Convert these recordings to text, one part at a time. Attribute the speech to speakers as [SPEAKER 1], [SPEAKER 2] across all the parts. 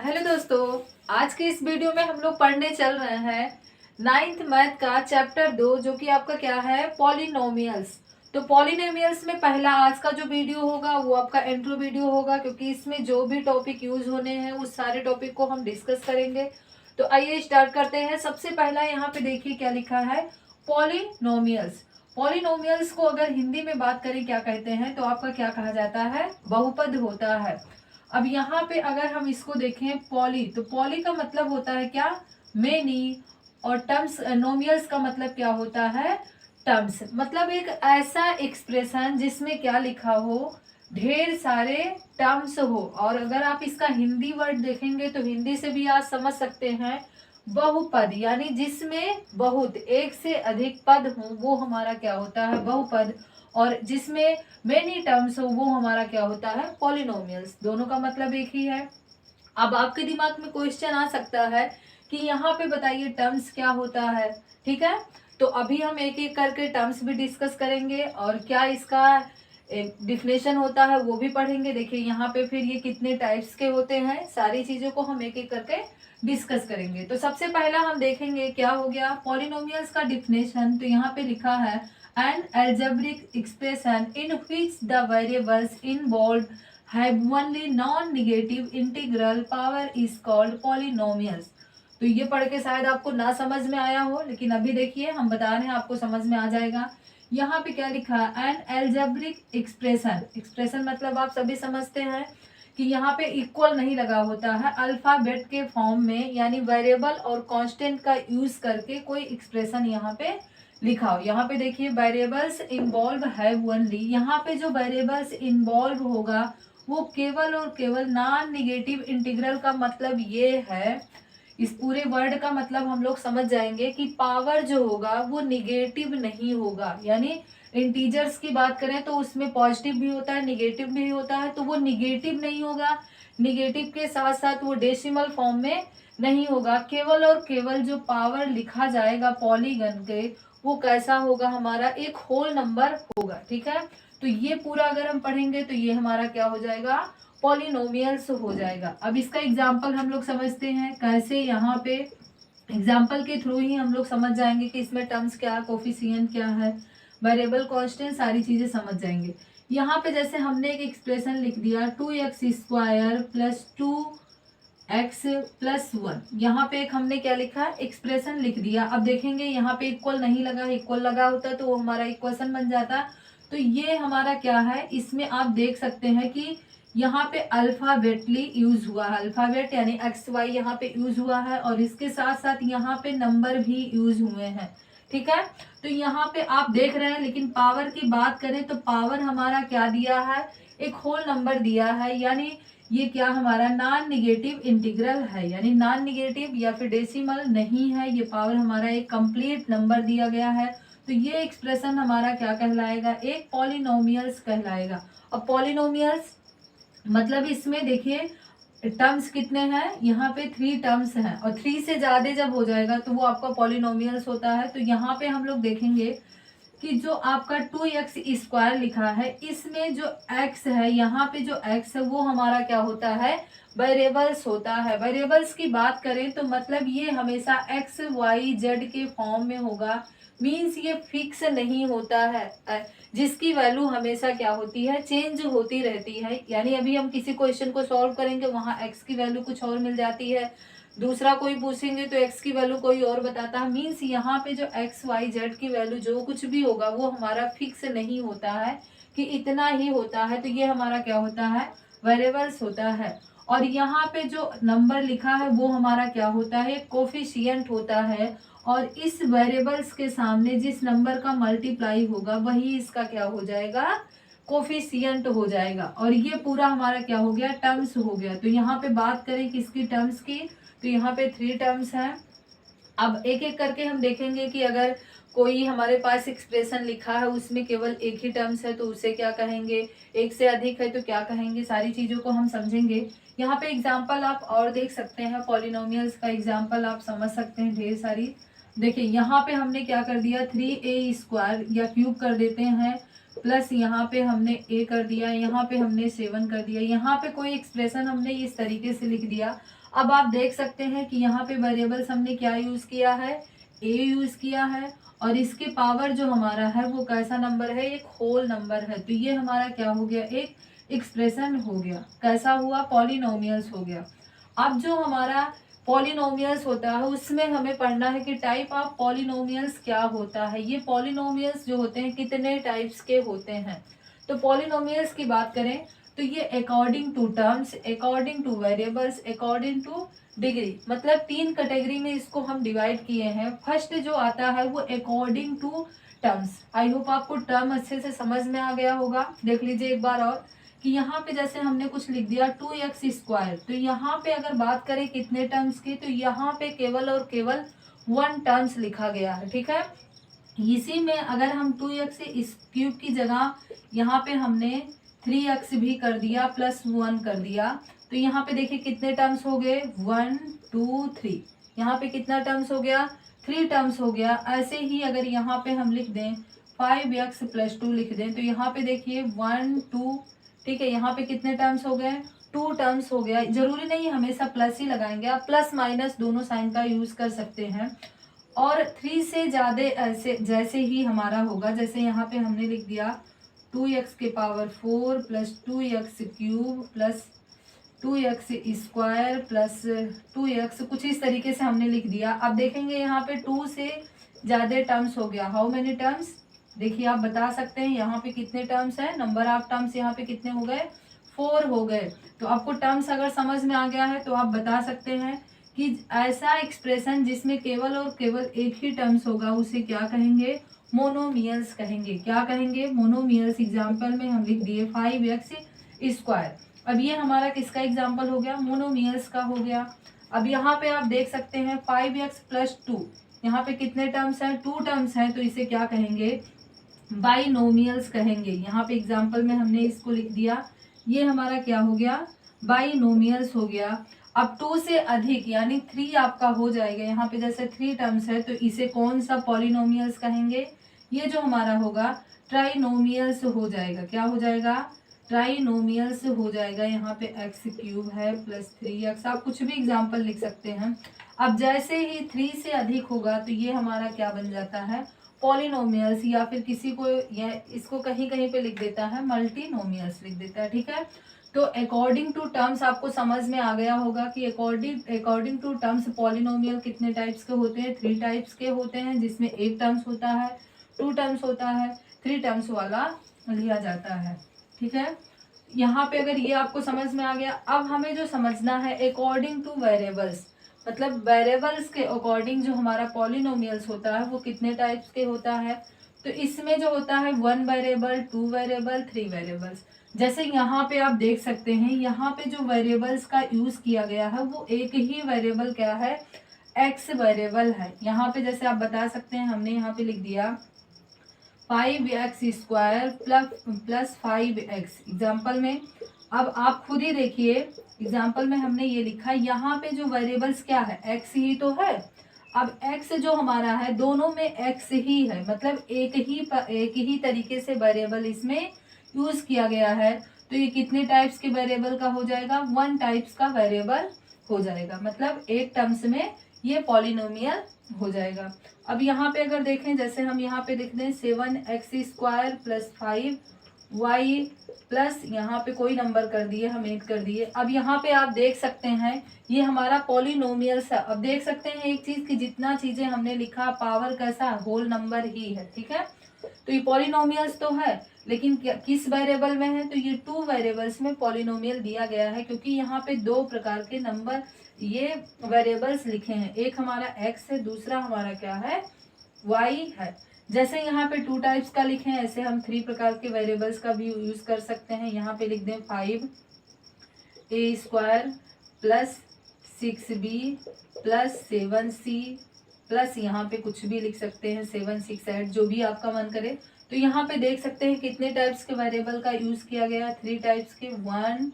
[SPEAKER 1] Hello दोस्तों, आज के इस वीडियो में हम लोग पढ़ने चल रहे हैं नाइन्थ मैथ का चैप्टर 2 जो कि आपका क्या है पॉलिनोमियल्स। तो पॉलिनोमियल्स में पहला आज का जो वीडियो होगा वो आपका इंट्रो वीडियो होगा, क्योंकि इसमें जो भी टॉपिक यूज होने हैं उस सारे टॉपिक को हम डिस्कस करेंगे। तो आइए स्टार्ट करते हैं। सबसे पहला यहाँ पे देखिए क्या लिखा है, पॉलिनोमियल्स। पॉलिनोमियल्स को अगर हिंदी में बात करें क्या कहते हैं तो आपका क्या कहा जाता है, बहुपद होता है। अब यहाँ पे अगर हम इसको देखें पॉली, तो पॉली का मतलब होता है क्या, मेनी। और टर्म्स नोमियल्स का मतलब क्या होता है, टर्म्स। मतलब एक ऐसा एक्सप्रेशन जिसमें क्या लिखा हो, ढेर सारे टर्म्स हो। और अगर आप इसका हिंदी वर्ड देखेंगे तो हिंदी से भी आप समझ सकते हैं, बहुपद, यानी जिसमें बहुत एक से अधिक पद हो वो हमारा क्या होता है, बहुपद। और जिसमें मेनी टर्म्स हो वो हमारा क्या होता है, पॉलिनोमियल्स। दोनों का मतलब एक ही है। अब आपके दिमाग में क्वेश्चन आ सकता है कि यहाँ पे बताइए टर्म्स क्या होता है। ठीक है, तो अभी हम एक एक करके टर्म्स भी डिस्कस करेंगे और क्या इसका डिफिनेशन होता है वो भी पढ़ेंगे। देखिए यहाँ पे फिर ये कितने टाइप्स के होते हैं, सारी चीजों को हम एक एक करके डिस्कस करेंगे। तो सबसे पहला हम देखेंगे क्या हो गया पॉलिनोमियल्स का डिफिनेशन। तो यहाँ पे लिखा है an algebraic expression in which the variables involved have only non-negative integral power is called polynomials। तो ये पढ़ के शायद आपको ना समझ में आया हो, लेकिन अभी देखिए हम बता रहे हैं आपको समझ में आ जाएगा। यहाँ पे क्या लिखा है, एन एल्जेब्रिक एक्सप्रेशन। एक्सप्रेशन मतलब आप सभी समझते हैं कि यहाँ पे इक्वल नहीं लगा होता है, अल्फाबेट के फॉर्म में, यानी वेरिएबल और कांस्टेंट का यूज करके कोई एक्सप्रेशन यहाँ पे लिखा हो। यहाँ पे देखिए वेरिएबल्स इन्वॉल्व है ओनली, यहाँ पे जो वेरिएबल्स इन्वॉल्व होगा वो केवल और केवल नॉन निगेटिव इंटीग्रल का मतलब ये है, इस पूरे वर्ड का मतलब हम लोग समझ जाएंगे कि पावर जो होगा वो निगेटिव नहीं होगा। यानी इंटीजर्स की बात करें तो उसमें पॉजिटिव भी होता है निगेटिव भी होता है, तो वो निगेटिव नहीं होगा। निगेटिव के साथ साथ वो डेसिमल फॉर्म में नहीं होगा। केवल और केवल जो पावर लिखा जाएगा पॉलीगन के वो कैसा होगा, हमारा एक होल नंबर होगा। ठीक है, तो ये पूरा अगर हम पढ़ेंगे तो ये हमारा क्या हो जाएगा, पॉलिनोमियल्स हो जाएगा। अब इसका एग्जाम्पल हम लोग समझते हैं कैसे, यहाँ पे एग्जाम्पल के थ्रू ही हम लोग समझ जाएंगे कि इसमें टर्म्स क्या है, कोफिशिएंट क्या है, वेरिएबल कांस्टेंट, सारी चीजें समझ जाएंगे। यहाँ पे जैसे हमने एक एक्सप्रेशन लिख दिया 2x² प्लस 2x प्लस 1। यहाँ पे एक हमने क्या लिखा, एक्सप्रेशन लिख दिया। अब देखेंगे यहाँ पे इक्वल नहीं लगा, इक्वल लगा होता तो वो हमारा इक्वेशन बन जाता। तो ये हमारा क्या है, इसमें आप देख सकते हैं कि यहाँ पे अल्फाबेटली यूज हुआ है, अल्फाबेट यानी एक्स वाई यहाँ पे यूज हुआ है, और इसके साथ साथ यहाँ पे नंबर भी यूज हुए हैं। ठीक है, तो यहाँ पे आप देख रहे हैं, लेकिन पावर की बात करें तो पावर हमारा क्या दिया है, एक होल नंबर दिया है। यानी ये क्या हमारा नॉन निगेटिव इंटीग्रल है, यानी नॉन निगेटिव या फिर डेसिमल नहीं है, ये पावर हमारा एक कंप्लीट नंबर दिया गया है। तो ये एक्सप्रेशन हमारा क्या कहलाएगा, एक पॉलिनोमियल्स कहलाएगा। अब पॉलिनोमियल्स मतलब इसमें देखिए टर्म्स कितने हैं, यहाँ पे 3 टर्म्स हैं, और 3 से ज्यादा जब हो जाएगा तो वो आपका पॉलिनोमियल्स होता है। तो यहाँ पे हम लोग देखेंगे कि जो आपका 2x² लिखा है, इसमें जो x है, यहाँ पे जो x है वो हमारा क्या होता है, वेरिएबल्स होता है। वेरिएबल्स की बात करें तो मतलब ये हमेशा x y z के फॉर्म में होगा, मीन्स ये फिक्स नहीं होता है, जिसकी वैल्यू हमेशा क्या होती है, चेंज होती रहती है। यानी अभी हम किसी क्वेश्चन को सॉल्व करेंगे वहां x की वैल्यू कुछ और मिल जाती है, दूसरा कोई पूछेंगे तो x की वैल्यू कोई और बताता है। मीन्स यहाँ पे जो x y z की वैल्यू जो कुछ भी होगा वो हमारा फिक्स नहीं होता है कि इतना ही होता है। तो ये हमारा क्या होता है, वेरिएबल्स होता है। और यहाँ पे जो नंबर लिखा है वो हमारा क्या होता है, कोफिशिएंट होता है। और इस वेरिएबल्स के सामने जिस नंबर का मल्टीप्लाई होगा वही इसका क्या हो जाएगा, कोफिशिएंट हो जाएगा। और ये पूरा हमारा क्या हो गया, टर्म्स हो गया। तो यहाँ पे बात करें किसकी, टर्म्स की, तो यहाँ पे 3 टर्म्स हैं। अब एक एक करके हम देखेंगे कि अगर कोई हमारे पास एक्सप्रेशन लिखा है उसमें केवल एक ही टर्म्स है तो उसे क्या कहेंगे, एक से अधिक है तो क्या कहेंगे, सारी चीजों को हम समझेंगे। यहाँ पे एग्जाम्पल आप और देख सकते हैं, पॉलिनोमियल्स का एग्जाम्पल आप समझ सकते हैं ढेर सारी। देखिए यहाँ पे हमने क्या कर दिया, 3a² या क्यूब कर देते हैं, प्लस यहाँ पे हमने a कर दिया, यहाँ पे हमने 7 कर दिया। यहाँ पे कोई एक्सप्रेशन हमने इस तरीके से लिख दिया। अब आप देख सकते हैं कि यहाँ पे वेरिएबल्स हमने क्या यूज किया है, ए यूज किया है, और इसके पावर जो हमारा है वो कैसा नंबर है, एक होल नंबर है। तो ये हमारा क्या हो गया, एक एक्सप्रेशन हो गया। कैसा हुआ, पॉलिनोमियल्स हो गया। अब जो हमारा पॉलिनोमियल्स होता है उसमें हमें पढ़ना है कि टाइप ऑफ पॉलिनोमियल्स क्या होता है। ये पॉलिनोमियल्स जो होते हैं कितने टाइप्स के होते हैं। तो पॉलिनोमियल्स की बात करें तो ये according to terms, according to variables, according to degree, मतलब 3 कैटेगरी में इसको हम डिवाइड किए हैं। फर्स्ट जो आता है वो according to terms. I hope आपको टर्म अच्छे से समझ में आ गया होगा। देख लीजिए एक बार और कि यहाँ पे जैसे हमने कुछ लिख दिया 2x², तो यहाँ पे अगर बात करें कितने टर्म्स की, तो यहाँ पे केवल और केवल 1 टर्म्स लिखा गया है। ठीक है, इसी में अगर हम 2x³ की जगह यहाँ पे हमने 3x भी कर दिया प्लस 1 कर दिया, तो यहाँ पे देखिए कितने टर्म्स हो गए, 1 2 3। यहाँ पे कितना टर्म्स हो गया, 3 टर्म्स हो गया। ऐसे ही अगर यहाँ पे हम लिख दें 5x+2 लिख दें, तो यहाँ पे देखिए 1 2, ठीक है, यहाँ पे कितने टर्म्स हो गए, 2 टर्म्स हो गया। जरूरी नहीं हमेशा प्लस ही लगाएंगे, आप प्लस माइनस दोनों साइन का यूज कर सकते हैं। और 3 से ज्यादा ऐसे जैसे ही हमारा होगा, जैसे यहाँ पे हमने लिख दिया 2x⁴ plus 2x³ plus 2x² plus 2x, कुछ इस तरीके से हमने लिख दिया। अब देखेंगे यहाँ पे 2 से ज्यादा टर्म्स हो गया। हाउ मेनी टर्म्स, देखिए आप बता सकते हैं यहाँ पे कितने टर्म्स है, नंबर ऑफ टर्म्स यहाँ पे कितने हो गए, 4 हो गए। तो आपको टर्म्स अगर समझ में आ गया है तो आप बता सकते हैं कि ऐसा एक्सप्रेशन जिसमें केवल और केवल एक ही टर्म्स होगा उसे क्या कहेंगे, मोनोमियल्स कहेंगे। क्या कहेंगे, मोनोमियल्स। एग्जाम्पल में हम लिख दिए 5x²। अब ये हमारा किसका एग्जाम्पल हो गया, मोनोमियल्स का हो गया। अब यहाँ पे आप देख सकते हैं 5x+2, यहाँ पे कितने टर्म्स हैं, 2 टर्म्स हैं, तो इसे क्या कहेंगे, बाइनोमियल्स कहेंगे। यहाँ पे एग्जाम्पल में हमने इसको लिख दिया, ये हमारा क्या हो गया, बाइनोमियल्स हो गया। अब 2 से अधिक यानी 3 आपका हो जाएगा। यहाँ पे जैसे 3 टर्म्स है तो इसे कौन सा पॉलिनोमियल्स कहेंगे, ये जो हमारा होगा ट्राइनोमियल्स हो जाएगा। क्या हो जाएगा, ट्राइनोमियल्स हो जाएगा। यहाँ पे x³ है प्लस 3x, आप कुछ भी एग्जाम्पल लिख सकते हैं। अब जैसे ही 3 से अधिक होगा तो ये हमारा क्या बन जाता है, पॉलिनोमियल्स, या फिर किसी को या इसको कहीं कहीं पे लिख देता है मल्टीनोमियल्स लिख देता है। ठीक है, तो अकॉर्डिंग टू टर्म्स आपको समझ में आ गया होगा कि अकॉर्डिंग टू टर्म्स पॉलिनोमियल कितने टाइप्स के होते हैं, 3 टाइप्स के होते हैं, जिसमें 1 टर्म्स होता है, 2 टर्म्स होता है, 3 टर्म्स वाला लिया जाता है। ठीक है, यहाँ पे अगर ये आपको समझ में आ गया, अब हमें जो समझना है अकॉर्डिंग टू वेरिएबल्स, मतलब वेरिएबल्स के अकॉर्डिंग जो हमारा पॉलिनोमियल्स होता है वो कितने टाइप्स के होता है। तो इसमें जो होता है 1 वेरिएबल, 2 वेरिएबल, 3 वेरिएबल्स। जैसे यहाँ पे आप देख सकते हैं, यहाँ पे जो वेरिएबल्स का यूज किया गया है वो एक ही वेरिएबल क्या है, एक्स वेरिएबल है। यहाँ पे जैसे आप बता सकते हैं, हमने यहाँ पे लिख दिया 5x² प्लस 5x एग्जाम्पल में। अब आप खुद ही देखिए, एग्जाम्पल में हमने ये लिखा, यहाँ पे जो वेरिएबल्स क्या है, x ही तो है। अब x जो हमारा है दोनों में x ही है, मतलब एक ही तरीके से वेरिएबल इसमें यूज किया गया है। तो ये कितने टाइप्स के वेरिएबल का हो जाएगा, 1 टाइप्स का वेरिएबल हो जाएगा, मतलब एक टर्म्स में ये पॉलिनोमियल हो जाएगा। अब यहाँ पे अगर देखें, जैसे हम यहाँ पे लिख दें 7x² प्लस 5y प्लस यहाँ पे कोई नंबर कर दिए, हम 8 कर दिए। अब यहाँ पे आप देख सकते हैं ये हमारा पॉलिनोमियल्स है। अब देख सकते हैं एक चीज कि जितना चीजें हमने लिखा पावर कैसा, होल नंबर ही है। ठीक है, तो ये पॉलिनोमियल्स तो है, लेकिन किस वेरिएबल में है, तो ये 2 वेरिएबल्स में पॉलिनोमियल दिया गया है, क्योंकि यहाँ पे 2 प्रकार के नंबर ये वेरिएबल्स लिखे हैं, एक हमारा x है, दूसरा हमारा क्या है, y है। जैसे यहाँ पे 2 टाइप्स का लिखे हैं, ऐसे हम 3 प्रकार के वेरिएबल्स का भी यूज कर सकते हैं। यहाँ पे लिख दें 5a² plus 6b plus 7c plus यहाँ पे कुछ भी लिख सकते हैं 7 6 8, जो भी आपका मन करे। तो यहाँ पे देख सकते हैं कितने टाइप्स के वेरिएबल का यूज किया गया, 3 टाइप्स के, 1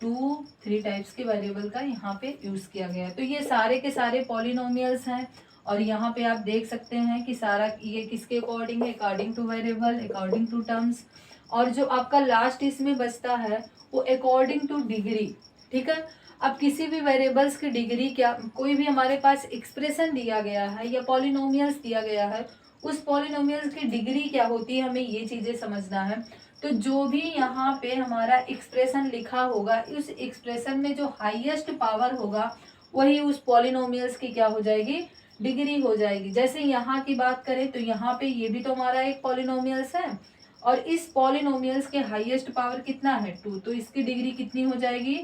[SPEAKER 1] 2 3 टाइप्स के वेरिएबल का यहाँ पे यूज किया गया। तो ये सारे के सारे पॉलिनोमियल्स हैं, और यहाँ पे आप देख सकते हैं कि सारा ये किसके अकॉर्डिंग है, according to variable, according to terms. और जो आपका लास्ट इसमें बचता है वो अकॉर्डिंग टू डिग्री। ठीक है। अब किसी भी वेरिएबल्स की डिग्री क्या, कोई भी हमारे पास एक्सप्रेशन दिया गया है या पॉलिनोमियल्स दिया गया है, उस पॉलिनोमियल्स की डिग्री क्या होती है, हमें ये चीजें समझना है। तो जो भी यहाँ पे हमारा एक्सप्रेशन लिखा होगा, उस एक्सप्रेशन में जो हाईएस्ट पावर होगा वही उस पॉलिनोमियल्स की क्या हो जाएगी, डिग्री हो जाएगी। जैसे यहाँ की बात करें तो यहाँ पे ये भी तो हमारा एक पॉलिनोमियल्स है, और इस पॉलिनोमियल्स के हाईएस्ट पावर कितना है, 2, तो इसकी डिग्री कितनी हो जाएगी,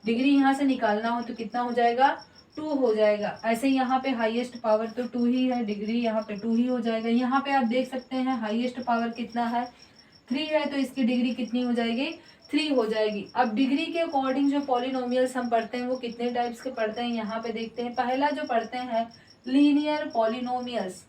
[SPEAKER 1] डिग्री यहाँ से निकालना हो तो कितना हो जाएगा, 2 हो जाएगा। ऐसे यहाँ पे हाईएस्ट पावर तो 2 ही है, डिग्री यहाँ पे 2 ही हो जाएगा। यहाँ पे आप देख सकते हैं हाईएस्ट पावर कितना है, 3 है, तो इसकी डिग्री कितनी हो जाएगी, 3 हो जाएगी। अब डिग्री के अकॉर्डिंग जो पॉलिनोमियल्स हम पढ़ते हैं वो कितने टाइप्स के पढ़ते हैं, यहाँ पे देखते हैं। पहला जो पढ़ते हैं लीनियर पॉलिनोमियल्स।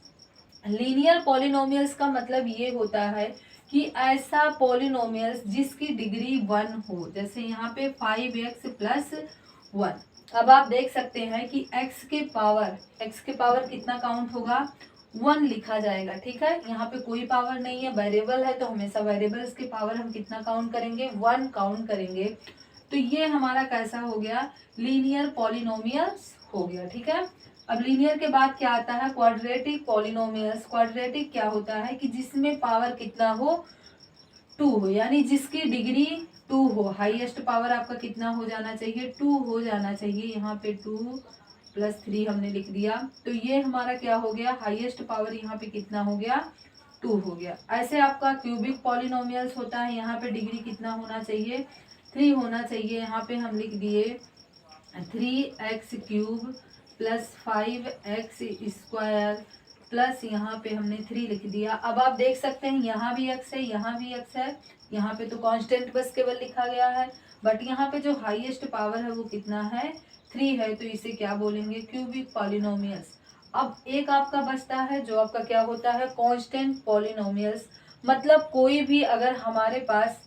[SPEAKER 1] लीनियर पॉलिनोमियल्स का मतलब ये होता है कि ऐसा पॉलिनोमियल्स जिसकी डिग्री 1 हो। जैसे यहाँ पे 5x + 1। अब आप देख सकते हैं कि x के पावर कितना काउंट होगा, 1 लिखा जाएगा। ठीक है, यहाँ पे कोई पावर नहीं है, वेरिएबल है, तो हमेशा वेरिएबल्स के पावर हम कितना काउंट करेंगे, 1 काउंट करेंगे। तो ये हमारा कैसा हो गया, लीनियर पॉलिनोमियल्स हो गया। ठीक है, अब लीनियर के बाद क्या आता है, क्वाड्रेटिक पॉलिनोमियल्स। क्वाड्रेटिक क्या होता है कि जिसमें पावर कितना हो, 2 हो, यानी जिसकी डिग्री 2 हो। हाईएस्ट पावर आपका कितना हो जाना चाहिए, 2 हो जाना चाहिए। यहाँ पे 2 + 3 हमने लिख दिया, तो ये हमारा क्या हो गया, हाईएस्ट पावर यहाँ पे कितना हो गया, 2 हो गया। ऐसे आपका क्यूबिक पॉलिनोमियल्स होता है, यहाँ पे डिग्री कितना होना चाहिए, 3 होना चाहिए। यहाँ पे हम लिख दिए 3x³ + 5x² प्लस यहाँ पे हमने 3 लिख दिया। अब आप देख सकते हैं यहाँ भी x है, यहाँ भी x है, यहाँ पे तो कांस्टेंट बस केवल लिखा गया है, बट यहाँ पे जो हाईएस्ट पावर है वो कितना है, 3 है, तो इसे क्या बोलेंगे, क्यूबिक पॉलिनोमियल्स। अब एक आपका बचता है जो आपका क्या होता है, कांस्टेंट पॉलिनोमियल्स। मतलब कोई भी अगर हमारे पास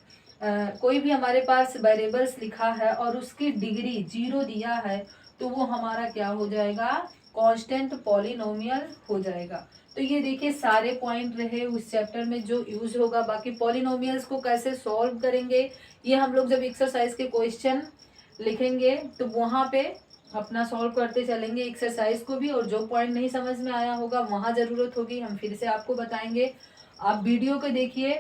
[SPEAKER 1] कोई भी हमारे पास वेरिएबल्स लिखा है और उसकी डिग्री 0 दिया है, तो वो हमारा क्या हो जाएगा, कांस्टेंट पॉलिनोमियल हो जाएगा। तो ये देखिए सारे पॉइंट रहे उस चैप्टर में जो यूज होगा। बाकी पॉलिनोमियल्स को कैसे सॉल्व करेंगे ये हम लोग जब एक्सरसाइज के क्वेश्चन लिखेंगे तो वहां पे अपना सॉल्व करते चलेंगे एक्सरसाइज को भी, और जो पॉइंट नहीं समझ में आया होगा वहां जरूरत होगी हम फिर से आपको बताएंगे। आप वीडियो को देखिए,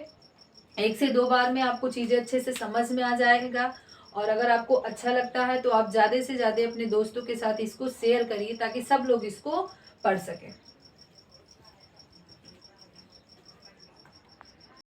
[SPEAKER 1] 1 से 2 बार में आपको चीजें अच्छे से समझ में आ जाएगा। और अगर आपको अच्छा लगता है तो आप ज्यादा से ज्यादा अपने दोस्तों के साथ इसको शेयर करिए ताकि सब लोग इसको पढ़ सकें।